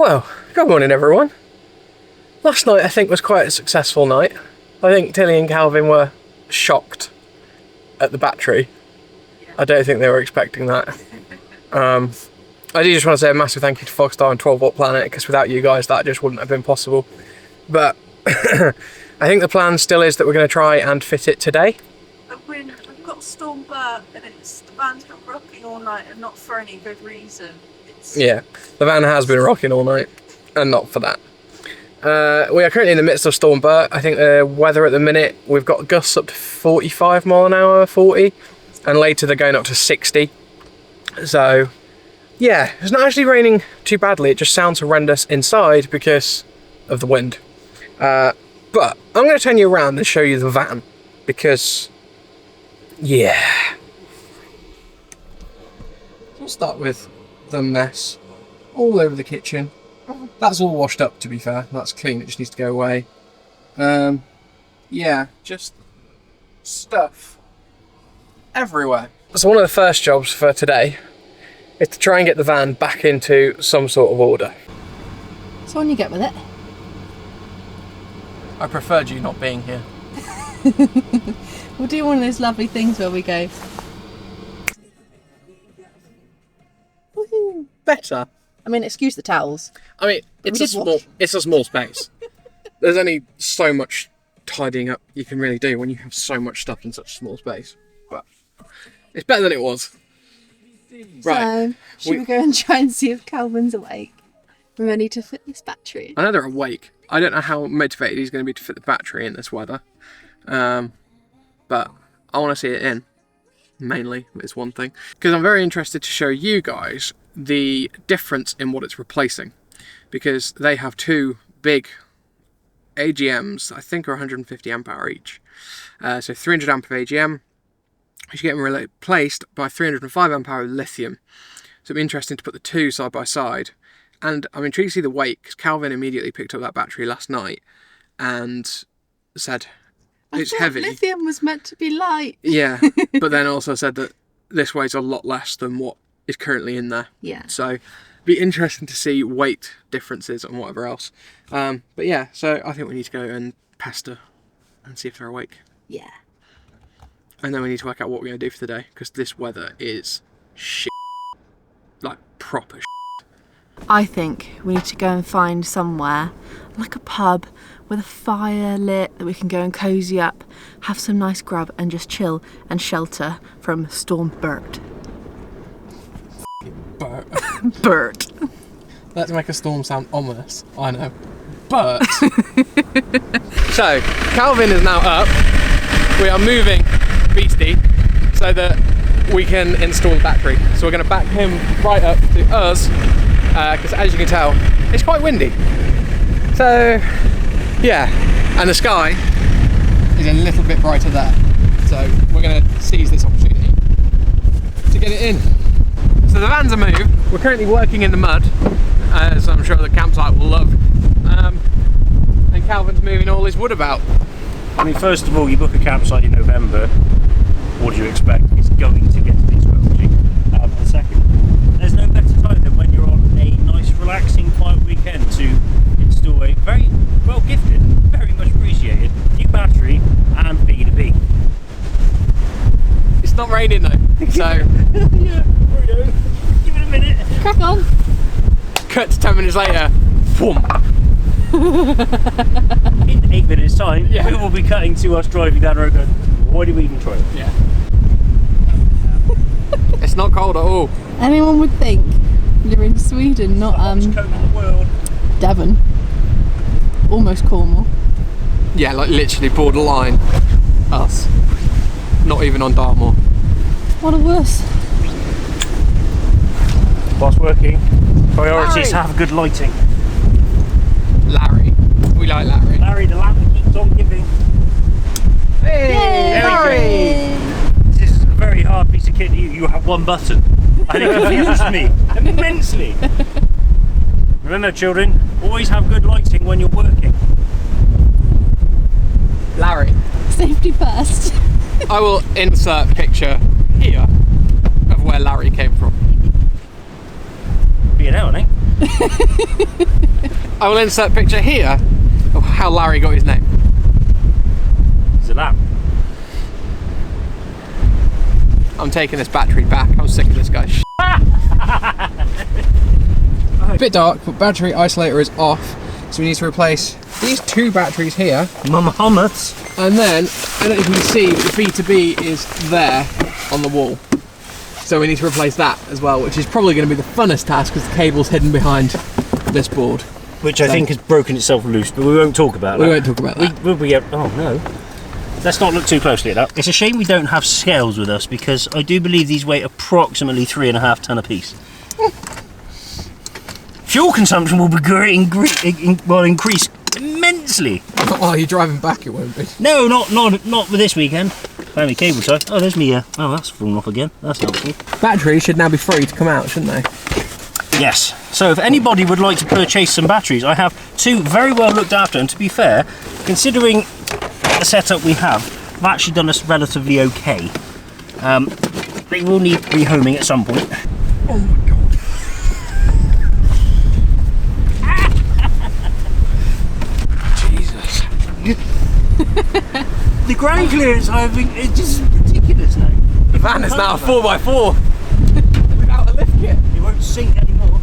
Well, good morning everyone. Last night I think was quite a successful night. I think Tilly and Calvin were shocked at the battery. I don't think they were expecting that. I do just want to say a massive thank you to Fogstar and 12 Watt Planet, because without you guys that just wouldn't have been possible. But I think the plan still is that we're going to try and fit it today. We've got Storm Bert and the van's been rocking all night and not for any good reason. Yeah, the van has been rocking all night and not for that. We are currently in the midst of Storm Bert. I think the weather at the minute, we've got gusts up to 45 mile an hour, 40, and later they're going up to 60. So yeah, it's not actually raining too badly. It just sounds horrendous inside because of the wind. But I'm going to turn you around and show you the van because, yeah. We'll start with the mess all over the kitchen. That's all washed up, to be fair. That's clean, it just needs to go away. Yeah, just stuff everywhere. So one of the first jobs for today is to try and get the van back into some sort of order. So on you get with it. I preferred you not being here. We'll do one of those lovely things where we go, Better. I mean, excuse the towels. I mean, it's a small space. There's only so much tidying up you can really do when you have so much stuff in such a small space. But it's better than it was. Right. So, should we go and try and see if Calvin's awake? We're ready to fit this battery. I know they're awake. I don't know how motivated he's going to be to fit the battery in this weather. But I want to see it in. Mainly, is one thing. Because I'm very interested to show you guys the difference in what it's replacing. Because they have two big AGMs, I think are 150 amp hour each. So 300 amp of AGM, which are getting replaced by 305 amp hour lithium. So it'll be interesting to put the two side by side. And I'm intrigued to see the weight, because Calvin immediately picked up that battery last night and said it's heavy. Lithium was meant to be light. Yeah, but then also said that this weighs a lot less than what is currently in there. Yeah. So it'd be interesting to see weight differences and whatever else. But yeah, so I think we need to go and pester and see if they're awake. Yeah. And then we need to work out what we're going to do for today, because this weather is shit. Like proper shit. I think we need to go and find somewhere, like a pub, with a fire lit that we can go and cosy up, have some nice grub and just chill and shelter from Storm Bert. But Bert. let's make a storm sound ominous. I know. But so Calvin is now up. We are moving Beastie so that we can install the battery. So we're going to back him right up to us, because as you can tell, it's quite windy. So yeah, and the sky is a little bit brighter there. So we're going to seize this opportunity to get it in. So the van's a move. We're currently working in the mud, as I'm sure the campsite will love. And Calvin's moving all his wood about. I mean, first of all, you book a campsite in November, what do you expect? It's going to get to be squelchy. And second, there's no better time than when you're on a nice, relaxing, quiet weekend to install a very well gifted, very much appreciated new battery and B2B. It's not raining though, so Yeah, Bruno, give it a minute. Crack on. cut to 10 minutes later. Boom. In 8 minutes' time, Yeah. we will be cutting to us driving down the road going, why did we even try it? Yeah. It's not cold at all. Anyone would think you're in Sweden, not Hottest coat in the world. Devon. Almost Cornwall. Yeah, like literally borderline us. Not even on Dartmoor. What a worse. Whilst working, priorities Larry. have good lighting. Larry. We like Larry. Larry, the lamp keeps on giving. Hey, Very Larry! This is a very hard piece of kit. You have one button, and it confused me immensely. Remember, children, always have good lighting when you're working. Larry. Safety first. I will insert picture here of where Larry came from. B&O, I think. I will insert a picture here of how Larry got his name. Is it that? I'm taking this battery back. I was sick of this guy. A bit dark, but battery isolator is off, so we need to replace these 2 batteries here. Muhammad's. And then, I don't know if you can see, the B2B is there on the wall. So we need to replace that as well, which is probably going to be the funnest task because the cable's hidden behind this board. Which I think has broken itself loose, but we won't talk about that. We won't talk about that. Oh no. Let's not look too closely at that. It's a shame we don't have scales with us because I do believe these weigh approximately 3.5 tonne apiece. Fuel consumption will be increase immensely. While you're driving back, it won't be. No, not with this weekend. Family cable tie. Oh, there's me. Oh, that's fallen off again. That's helpful. Batteries should now be free to come out, shouldn't they? Yes. So if anybody would like to purchase some batteries, I have 2 very well looked after. And to be fair, considering the setup we have, I've actually done this relatively okay. They will need rehoming at some point. Oh my god. Jesus. The ground clearance, it's just ridiculous now. The van is now a 4x4 without a lift kit. It won't sink anymore.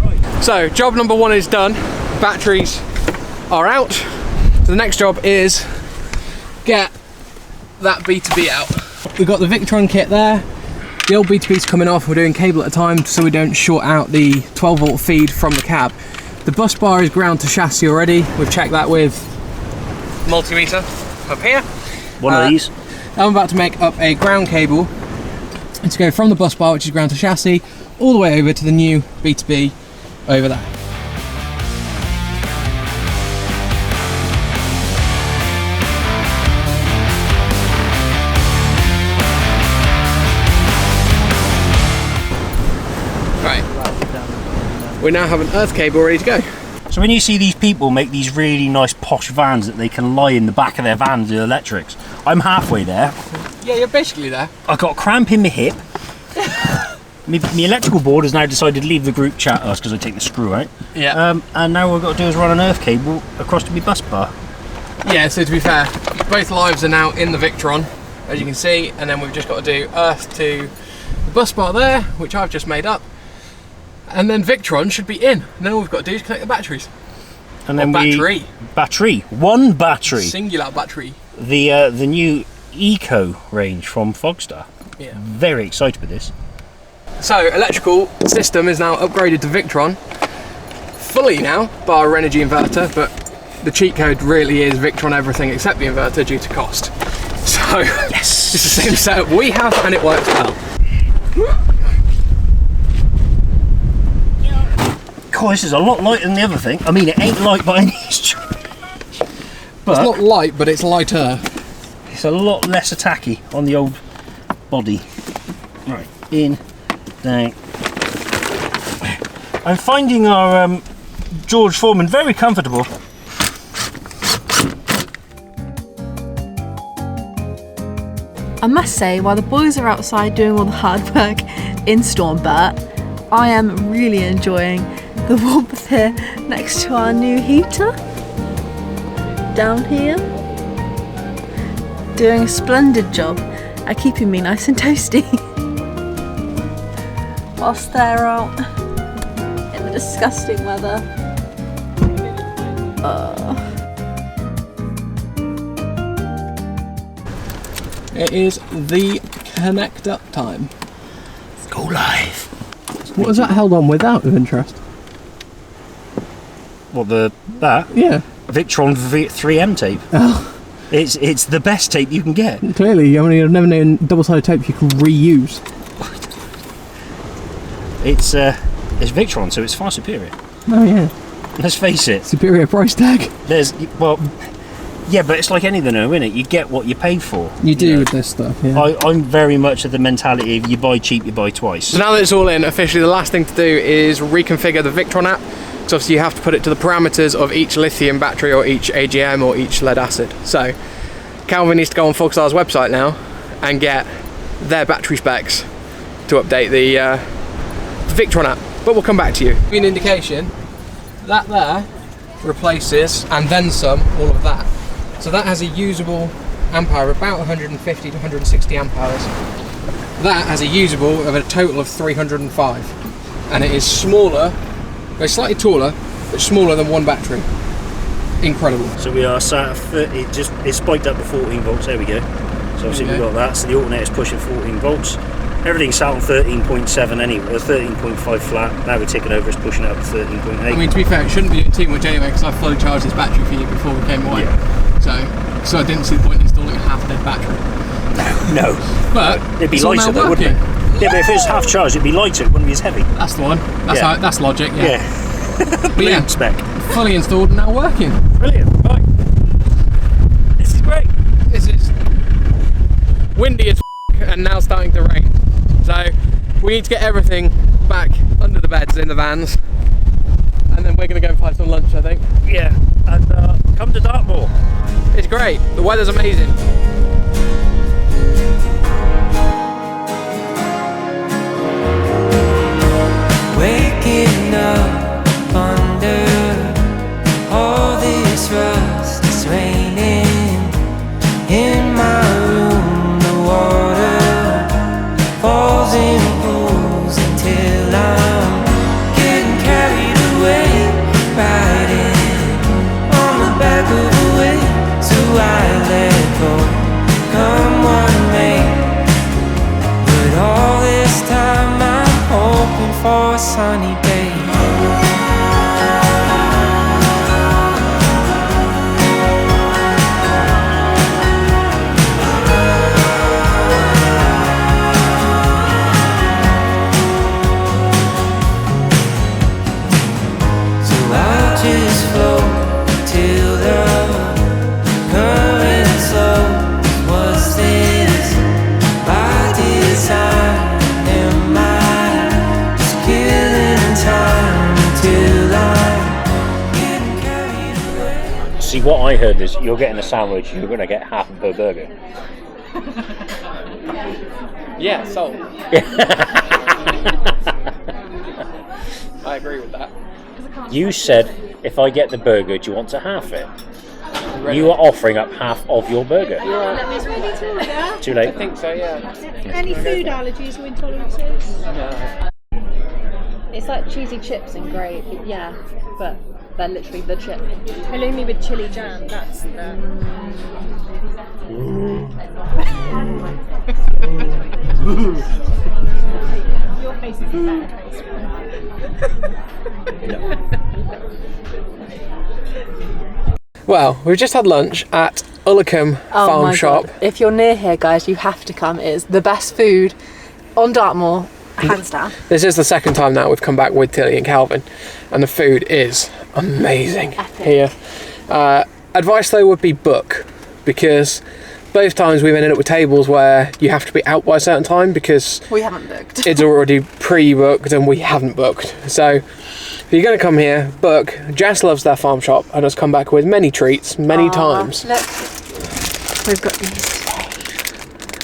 Right. So, job number 1 is done. Batteries are out. So the next job is get that B2B out. We've got the Victron kit there. The old B2B's coming off. We're doing cable at a time so we don't short out the 12 volt feed from the cab. The bus bar is ground to chassis already. We've checked that with multimeter up here. One of these. I'm about to make up a ground cable to go from the bus bar, which is ground to chassis, all the way over to the new B2B over there. Right. We now have an earth cable ready to go. So when you see these people make these really nice posh vans that they can lie in the back of their vans with electrics, I'm halfway there. Yeah, you're basically there. I got a cramp in my hip. My electrical board has now decided to leave the group chat us because I take the screw out. Yeah. And now what I've got to do is run an earth cable across to my bus bar. Yeah, so to be fair, both lives are now in the Victron, as you can see, and then we've just got to do earth to the bus bar there, which I've just made up. And then Victron should be in. And then all we've got to do is connect the batteries. And then battery. One battery. Singular battery. The new Eco range from Fogstar. Yeah. Very excited with this. So electrical system is now upgraded to Victron. Fully now, bar our energy inverter, but the cheat code really is Victron everything except the inverter due to cost. So yes, it's the same setup we have and it works well. God, this is a lot lighter than the other thing. I mean, it ain't light by any stretch. But it's not light, but it's lighter. It's a lot less attacky on the old body. Right, in, down. I'm finding our George Foreman very comfortable. I must say, while the boys are outside doing all the hard work in Stormbert, I am really enjoying the warmth here next to our new heater. Down here. Doing a splendid job at keeping me nice and toasty. Whilst they're out in the disgusting weather. It is the connect up time. Go live. What was that held on with out of interest? What, that? Yeah. Victron 3M tape. Oh. It's the best tape you can get. Clearly, I mean, I've never known double-sided tape you can reuse. It's Victron, so it's far superior. Oh yeah. Let's face it. Superior price tag. Yeah, but it's like anything, isn't it? You get what you pay for. You do with this stuff, yeah. I'm very much of the mentality of you buy cheap, you buy twice. So now that it's all in, officially the last thing to do is reconfigure the Victron app. Because obviously you have to put it to the parameters of each lithium battery or each AGM or each lead acid. So Calvin needs to go on Fogstar's website now and get their battery specs to update the Victron app. but we'll come back to you. Give you an indication, that there replaces, and then some, all of that. So that has a usable amp hour of about 150 to 160 amp hours. That has a usable of a total of 305. And it is smaller, it's slightly taller, but smaller than one battery. Incredible. So we are sat at 30, it's spiked up to 14 volts, there we go. So obviously we've got that, so the alternator's pushing 14 volts. Everything's sat on 13.7 anyway, 13.5 flat. Now we're ticking over, it's pushing it up to 13.8. I mean, to be fair, it shouldn't be doing too much anyway, because I fully charged this battery for you before we came away. Yeah. So I didn't see the point in installing a half-dead battery. No. But it'd be it's lighter though, wouldn't it? Yeah, but if it was half charged, it'd be lighter, it wouldn't be as heavy. That's the one. That's logic, yeah. But yeah, spec. Fully installed and now working. Brilliant. Right. This is great. This is windy as and now starting to rain. So we need to get everything back under the beds in the vans, and then we're going to go and find some lunch, I think. Yeah, and come to Dartmoor. It's great. The weather's amazing. Waking up under all this rust, it's raining in my room. The water falls in pools until I'm getting carried away, riding on the back of a wave. So I let go, come what may. But all this time I'm hoping for a sunny day. So I'll just float till the current slows. Was this by design? Am I just killing time till I'm getting carried away? See, what I heard is you're getting a sandwich, you're going to get half of a burger. Yeah, sold. I agree with that. You said, if I get the burger, do you want to half it? You are offering up half of your burger. Is ready to order? Too late? I think so, yeah. Any food allergies or intolerances? No. It's like cheesy chips and gravy, yeah, but they're literally the chip. Halloumi with chili jam, that's the... Your face is a better face. Well, we've just had lunch at Ullacombe Farm Shop. God. If you're near here, guys, you have to come. It is the best food on Dartmoor, hands down. This is the second time now we've come back with Tilly and Calvin, and the food is amazing. Epic. Here. Advice though would be book, because both times we've ended up with tables where you have to be out by a certain time because We haven't booked. it's already pre-booked and we haven't booked. So if you're going to come here, book. Jess loves their farm shop and has come back with many treats, many times. Look, we've got these today.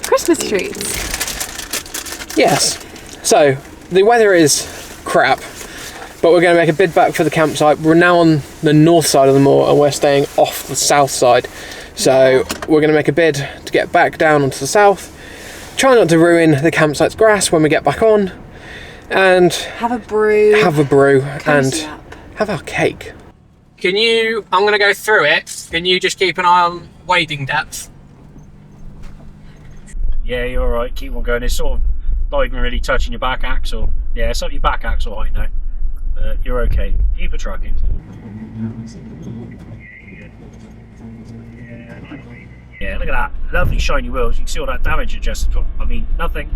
Christmas treats. Yes. So the weather is crap, but we're going to make a bid back for the campsite. We're now on the north side of the moor and we're staying off the south side. So we're going to make a bid to get back down onto the south. Try not to ruin the campsite's grass when we get back on. And Have a brew. and up. have our cake. I'm going to go through it. Can you just keep an eye on wading depth? Yeah, you're alright, keep on going. It's sort of not even really touching your back axle. Yeah, it's up your back axle right now. You're okay. Keep a trucking. Yeah, look at that. Lovely shiny wheels. You can see all that damage it just... I mean, nothing.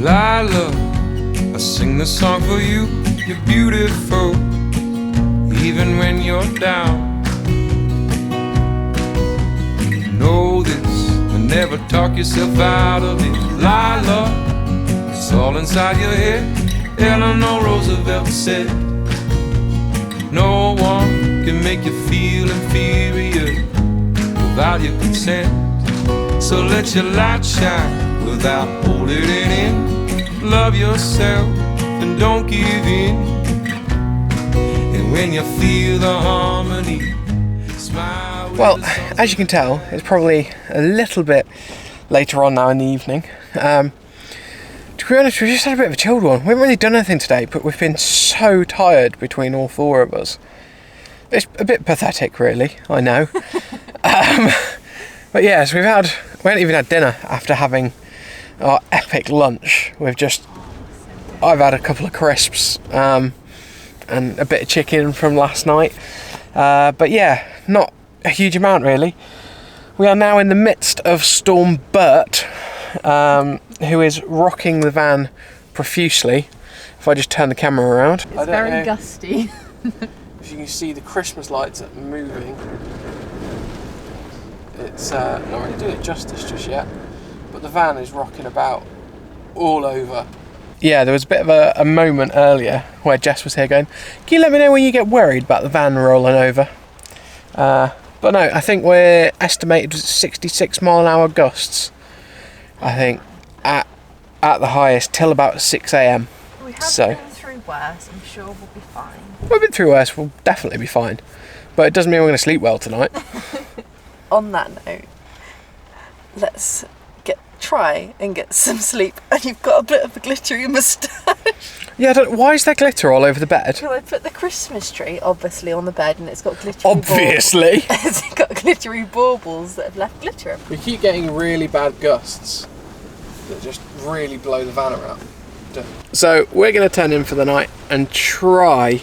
Lila, I sing this song for you. you're beautiful, even when you're down. Know this, and never talk yourself out of it. Lila, it's all inside your head. Eleanor Roosevelt said, no one can make you feel inferior without your consent. So let your light shine without holding it in. Love yourself and don't give in. And when you feel the harmony, smile. Well, as you can tell, it's probably a little bit later on now in the evening. To be honest, we just had a bit of a chilled one. We haven't really done anything today, but we've been so tired between all four of us. It's a bit pathetic, really, I know. But yeah, so we haven't even had dinner after having our epic lunch. I've had a couple of crisps and a bit of chicken from last night. But yeah, not a huge amount really. We are now in the midst of Storm Bert, who is rocking the van profusely. If I just turn the camera around. It's very gusty. If you can see the Christmas lights are moving. It's not really doing it justice just yet, but the van is rocking about all over. Yeah, there was a bit of a moment earlier where Jess was here going, can you let me know when you get worried about the van rolling over? But no, I think we're estimated 66 mile an hour gusts, I think, at the highest till about 6 a.m. We have been through worse, I'm sure we'll be fine. We've been through worse, we'll definitely be fine. But it doesn't mean we're going to sleep well tonight. On that note, let's try and get some sleep. And you've got a bit of a glittery moustache. Yeah, why is there glitter all over the bed? Well, I put the Christmas tree, obviously, on the bed, and it's got glittery Obviously! It's got glittery baubles that have left glitter. We keep getting really bad gusts that just really blow the van around. So we're going to turn in for the night and try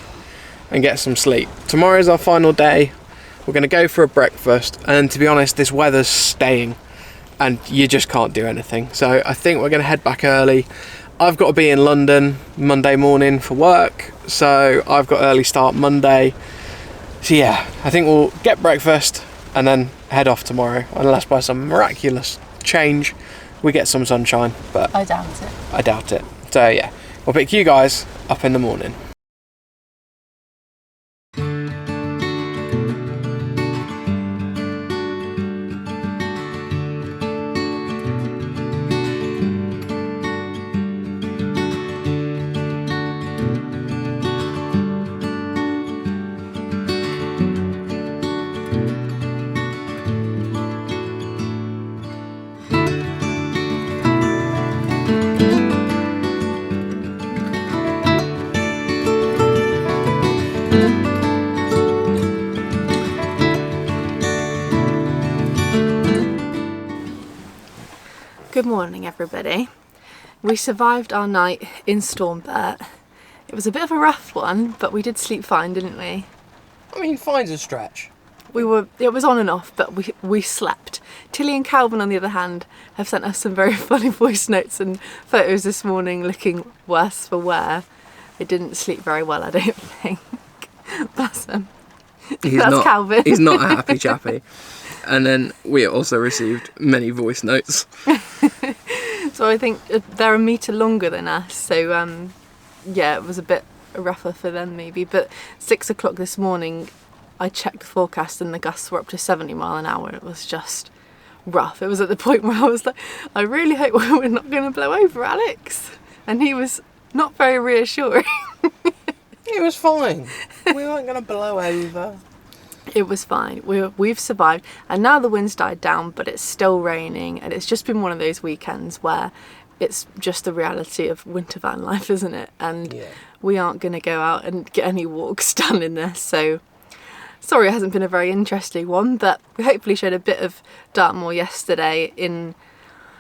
and get some sleep. Tomorrow's our final day. We're going to go for a breakfast, and to be honest, this weather's staying and you just can't do anything. So I think we're going to head back early. I've got to be in London Monday morning for work, so I've got early start Monday. So yeah, I think we'll get breakfast and then head off tomorrow, unless by some miraculous change we get some sunshine, but I doubt it. I doubt it. So yeah, we'll pick you guys up in the morning. Good morning, everybody. We survived our night in Storm Bert. It was a bit of a rough one, but we did sleep fine, didn't we? I mean, fine's a stretch. It was on and off, but we slept. Tilly and Calvin, on the other hand, have sent us some very funny voice notes and photos this morning looking worse for wear. They didn't sleep very well, I don't think. Bless them. That's Calvin. He's not a happy chappy. And then we also received many voice notes. So I think they're a metre longer than us, so yeah, it was a bit rougher for them maybe. But 6 o'clock this morning, I checked the forecast and the gusts were up to 70 mile an hour. It was just rough. It was at the point where I was like, I really hope we're not going to blow over, Alex. And he was not very reassuring. It was fine. We weren't going to blow over. It was fine. We've survived, and now the wind's died down, but it's still raining, and it's just been one of those weekends where it's just the reality of winter van life, isn't it? And yeah, we aren't going to go out and get any walks done in this, so sorry it hasn't been a very interesting one, but we hopefully showed a bit of Dartmoor yesterday in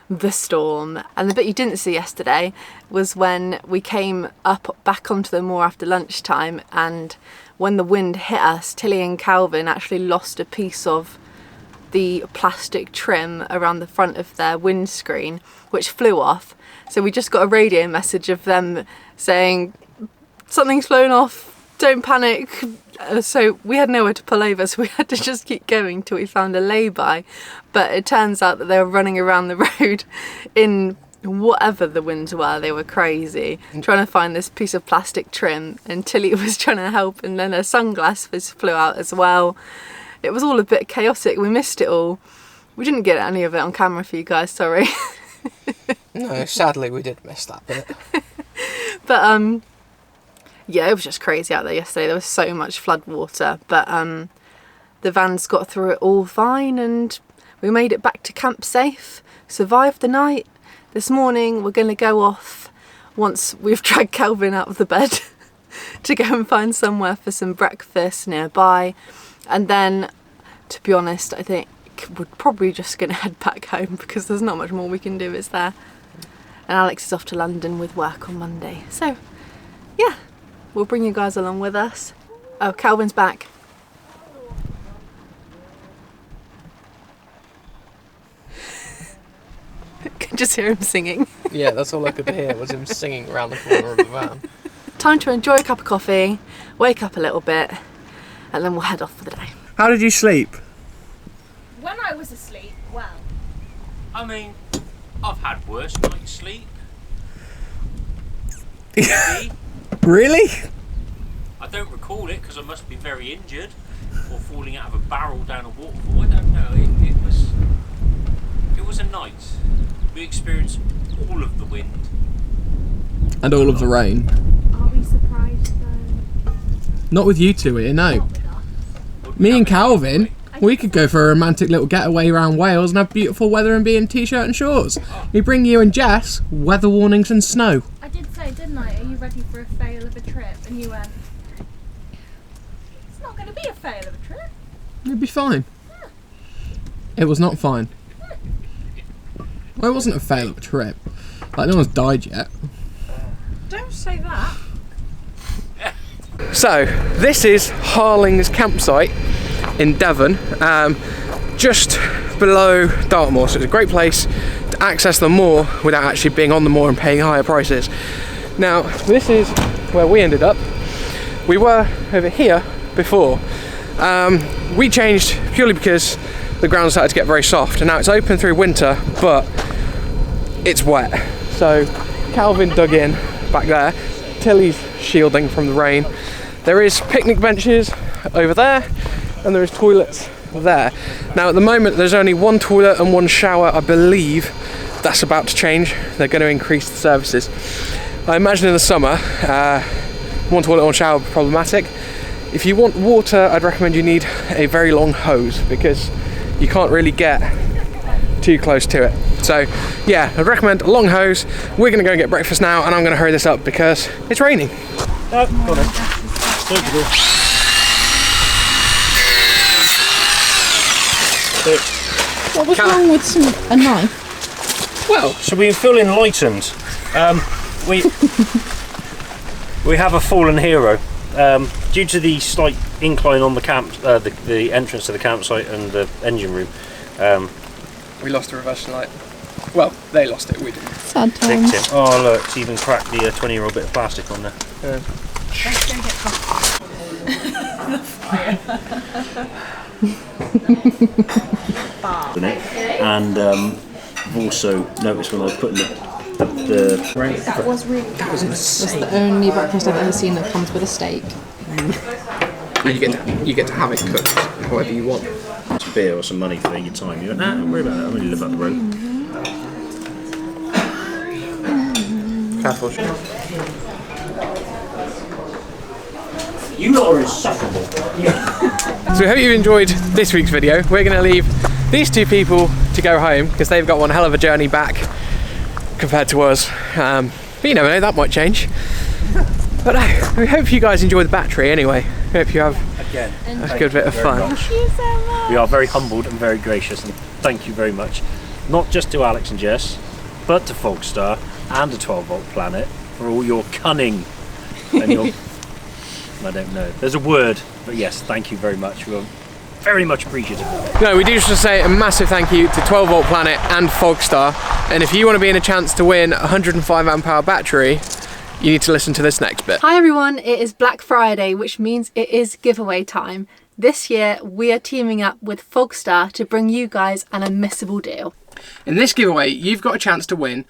the storm. And the bit you didn't see yesterday was when we came up back onto the moor after lunchtime, and when the wind hit us, Tilly and Calvin actually lost a piece of the plastic trim around the front of their windscreen, which flew off. So we just got a radio message of them saying, something's flown off, don't panic. So we had nowhere to pull over, so we had to just keep going till we found a lay-by. But it turns out that they were running around the road in whatever the winds were. They were crazy, trying to find this piece of plastic trim, and Tilly was trying to help, and then her sunglasses flew out as well. It was all a bit chaotic. We missed it all. We didn't get any of it on camera for you guys, sorry. No, sadly we did miss that bit. But yeah, it was just crazy out there yesterday. There was so much flood water, but the vans got through it all fine, and we made it back to camp safe, survived the night. This morning we're going to go off, once we've dragged Calvin out of the bed, to go and find somewhere for some breakfast nearby. And then, to be honest, I think we're probably just going to head back home because there's not much more we can do, is there? And Alex is off to London with work on Monday. So, yeah, we'll bring you guys along with us. Oh, Calvin's back. I can just hear him singing. Yeah, that's all I could hear was him singing around the corner of the van. Time to enjoy a cup of coffee, wake up a little bit, and then we'll head off for the day. How did you sleep? When I was asleep, well, I mean, I've had worse night's sleep. Really? I don't recall it because I must be very injured or falling out of a barrel down a waterfall. I don't know. It was a night. We experienced all of the wind. And all of the rain. are we surprised though? Not with you two here, no. Not with us. Me and Calvin, we could go for a romantic little getaway around Wales and have beautiful weather and be in t-shirt and shorts. We bring you and Jess weather warnings and snow. I did say, didn't I? Are you ready for a fail of a trip? And you went, it's not going to be a fail of a trip. It'd be fine. It was not fine. Well, it wasn't a fail of a trip. Like, no one's died yet. Don't say that. So, this is Harling's campsite in Devon, just below Dartmoor. So it's a great place to access the moor without actually being on the moor and paying higher prices. Now, this is where we ended up. We were over here before. We changed purely because the ground started to get very soft, and now it's open through winter, but it's wet. So Calvin dug in back there. Tilly's shielding from the rain. There is picnic benches over there, and there is toilets there. Now at the moment there's only one toilet and one shower, I believe. That's about to change. They're going to increase the services. I imagine in the summer, one toilet, one shower would be problematic. If you want water, I'd recommend you need a very long hose because you can't really get too close to it. So yeah, I'd recommend a long hose. We're going to go and get breakfast now, and I'm going to hurry this up because it's raining. Oh, go on then. What was wrong with a knife? Well, so we feel enlightened. We have a fallen hero. Due to the slight incline on the camp, the entrance to the campsite and the engine room, we lost a reverse light. Well, they lost it, we didn't. Sad times. victim. Oh look, it's even cracked the 20-year-old bit of plastic on there. Let's go get coffee. And I've also noticed when I was putting the right. That was really That was insane. That's the only breakfast I've ever seen that comes with a steak. And you get to have it cooked however you want. Some beer or some money for your time. You went, nah, don't worry about that. I only live up the road. Careful. You lot are insufferable. So we hope you've enjoyed this week's video. We're going to leave these two people to go home because they've got one hell of a journey back compared to us. But you never know, that might change. But we hope you guys enjoy the battery anyway. We hope you have a good bit of fun. We are very humbled and very gracious, and thank you very much. Not just to Alex and Jess, but to Fogstar and to 12 Volt Planet for all your cunning and your... I don't know. There's a word, but yes, thank you very much. We're very much appreciative. No, we do just want to say a massive thank you to 12 Volt Planet and Fogstar. And if you want to be in a chance to win a 105 amp hour battery, you need to listen to this next bit. Hi everyone, it is Black Friday, which means it is giveaway time. This year we are teaming up with Fogstar to bring you guys an unmissable deal. In this giveaway, you've got a chance to win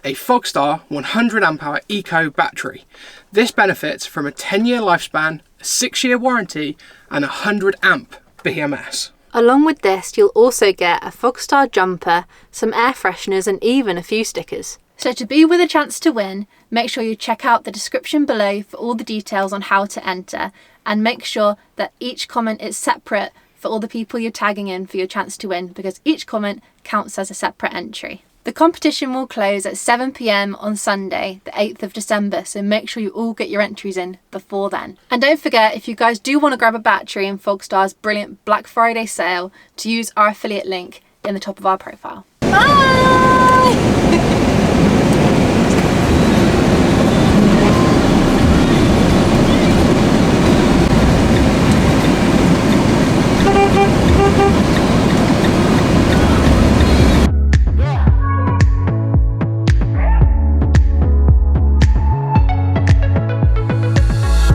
a Fogstar 100 amp hour eco battery. This benefits from a 10-year lifespan, a 6-year warranty and 100 amp BMS. Along with this, you'll also get a Fogstar jumper, some air fresheners and even a few stickers. So to be with a chance to win, make sure you check out the description below for all the details on how to enter, and make sure that each comment is separate for all the people you're tagging in for your chance to win, because each comment counts as a separate entry. The competition will close at 7 PM on Sunday, the 8th of December, so make sure you all get your entries in before then. And don't forget, if you guys do want to grab a battery in Fogstar's brilliant Black Friday sale, to use our affiliate link in the top of our profile. Bye!